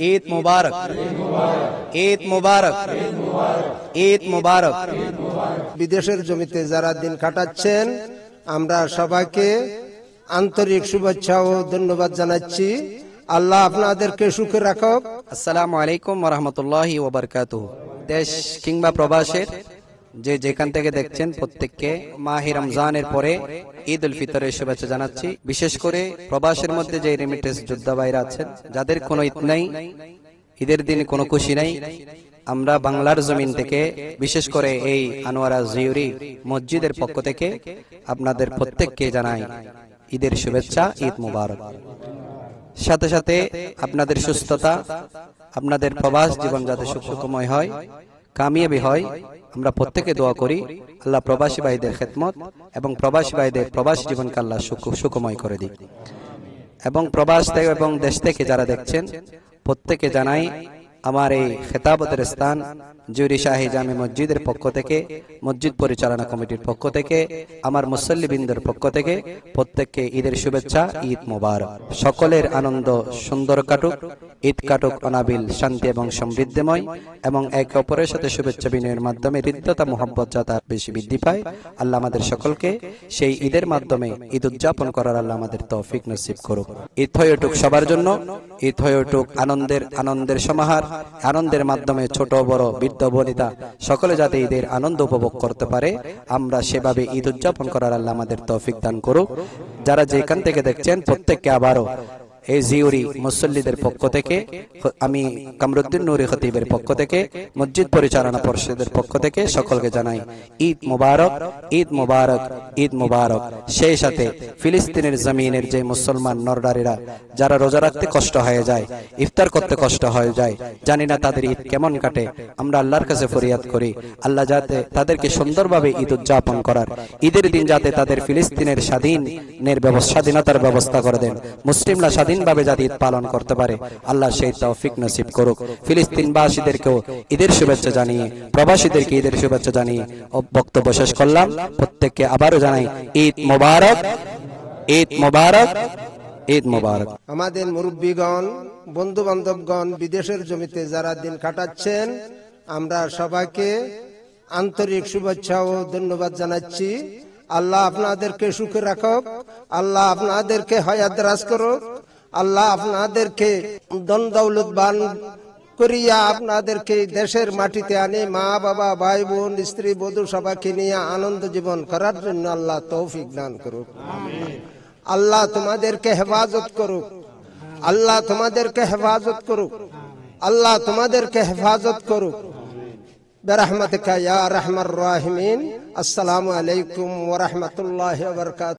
ঈদ মুবারক, ঈদ মুবারক, ঈদ মুবারক। বিদেশের জমিতে যারা দিন কাটাচ্ছেন আমরা সবাইকে আন্তরিক শুভেচ্ছা ও ধন্যবাদ জানাচ্ছি। আল্লাহ আপনাদেরকে সুখে রাখুক। আসসালামু আলাইকুম ওয়া রাহমাতুল্লাহি ওয়া বারাকাতুহু। দেশ কিংবা প্রবাসের যে যেখান থেকে দেখছেন প্রত্যেককে মাহে রমজানের পরে ঈদ উল ফিতরের শুভেচ্ছা জানাচ্ছি। বিশেষ করে প্রবাসের মধ্যে যে রেমিটেন্স যোদ্ধা ভাইরা আছেন, যাদের কোনো ঈদ নাই, ঈদের দিনে কোনো খুশি নাই, আমরা বাংলার জমিন থেকে বিশেষ করে এই আনোয়ারা জিউরি মসজিদের পক্ষ থেকে আপনাদের প্রত্যেককে জানাই ঈদের শুভেচ্ছা, ঈদ মুবারক। সাথে সাথে আপনাদের সুস্থতা, আপনাদের প্রবাস জীবন যাতে সুখময় হয়, কামিয়াবি হয়, আমরা প্রত্যেকে দোয়া করি আল্লাহ প্রবাসী ভাইদের খেদমত এবং প্রবাসী ভাইদের প্রবাসী জীবনকে আল্লাহ সুখময় করে দিক। এবং প্রবাস থেকে এবং দেশ থেকে যারা দেখছেন প্রত্যেকে জানাই আমার এই খেতাবতের স্থান জুরি শাহী জামে মসজিদের পক্ষ থেকে, মসজিদ পরিচালনা কমিটির পক্ষ থেকে, আমার মুসল্লিবৃন্দের পক্ষ থেকে প্রত্যেককে ঈদের শুভেচ্ছা, ঈদ মোবারক। সকলের আনন্দ সুন্দর কাটুক, ঈদ কাটুক অনাবিল শান্তি এবং সমৃদ্ধিময়, এবং একে অপরের সাথে শুভেচ্ছা বিনিময়ের মাধ্যমে হৃদ্যতা মোহাব্বত যাতে বেশি বৃদ্ধি পায়। আল্লাহ আমাদের সকলকে সেই ঈদের মাধ্যমে ঈদ উদযাপন করার আল্লাহ আমাদের তৌফিক নসিব করুক। ঈদ হয়ে উঠুক সবার জন্য, ঈদ হয়ে উঠুক আনন্দের সমাহার, আনন্দের মাধ্যমে ছোট বড় বৃদ্ধ বনিতা সকলে যাতে ঈদের আনন্দ উপভোগ করতে পারে, আমরা সেভাবে ঈদ উদযাপন করার আল্লাহ আমাদের তৌফিক দান করুক। যারা যেখান থেকে দেখছেন প্রত্যেককে আবারও এই জিউরি মুসল্লিদের পক্ষ থেকে, আমি কামরুদ্দিন নুরি খতিবের পক্ষ থেকে, মসজিদ পরিচালনা পরিষদের পক্ষ থেকে সকলকে জানাই ঈদ মুবারক, ঈদ মুবারক, ঈদ মুবারক। সেই সাথে ফিলিস্তিনের জমিনের যে মুসলমান নরনারীরা যারা রোজা রাখতে কষ্ট হয়ে যায়, ইফতার করতে কষ্ট হয়ে যায়, জানি না তাদের ঈদ কেমন কাটে, আমরা আল্লাহর কাছে ফরিয়াদ করি আল্লাহ যাতে তাদেরকে সুন্দরভাবে ঈদ উদযাপন করার, ঈদের দিন যাতে তাদের ফিলিস্তিনের স্বাধীনতার ব্যবস্থা করে দেন, মুসলিমরা স্বাধীনভাবে যাতে ঈদ পালন করতে পারে, আল্লাহ সেই তৌফিক নসিব করুক। ফিলিস্তিনবাসীদেরকেও ঈদের শুভেচ্ছা জানিয়ে, প্রবাসীদেরকে ঈদের শুভেচ্ছা জানিয়ে বক্তব্য শেষ করলাম। প্রত্যেককে আবারও জানাই ঈদ মোবারক, ঈদ মোবারক, ঈদ মোবারক। আমাদের মুরব্বীগণ, বন্ধু বান্ধবগণ বিদেশের জমিতে যারা দিন কাটাচ্ছেন আমরা সবাইকে আন্তরিক শুভেচ্ছা ও ধন্যবাদ জানাচ্ছি। আল্লাহ আপনাদেরকে সুখে রাখুক, আল্লাহ আপনাদেরকে হায়াত দারাজ করুক, আল্লাহ আপনাদেরকে ধন দৌলতবান করিয়া আপনাদেরকে দেশের মাটিতে আনে মা বাবা ভাই বোন স্ত্রী বধূ সবাইকে নিয়ে আনন্দ জীবন করার জন্য আল্লাহ তৌফিক দান করুক। আল্লাহ তোমাদেরকে হেফাজত করুক, আল্লাহ তোমাদেরকে হেফাজত করুক, আল্লাহ তোমাদেরকে হেফাজত করুক বিরহমাতিকা ইয়া আরহামার রাহিমিন। আসসালামু আলাইকুম ওয়া রাহমাতুল্লাহি ওয়া বারাকাতুহু।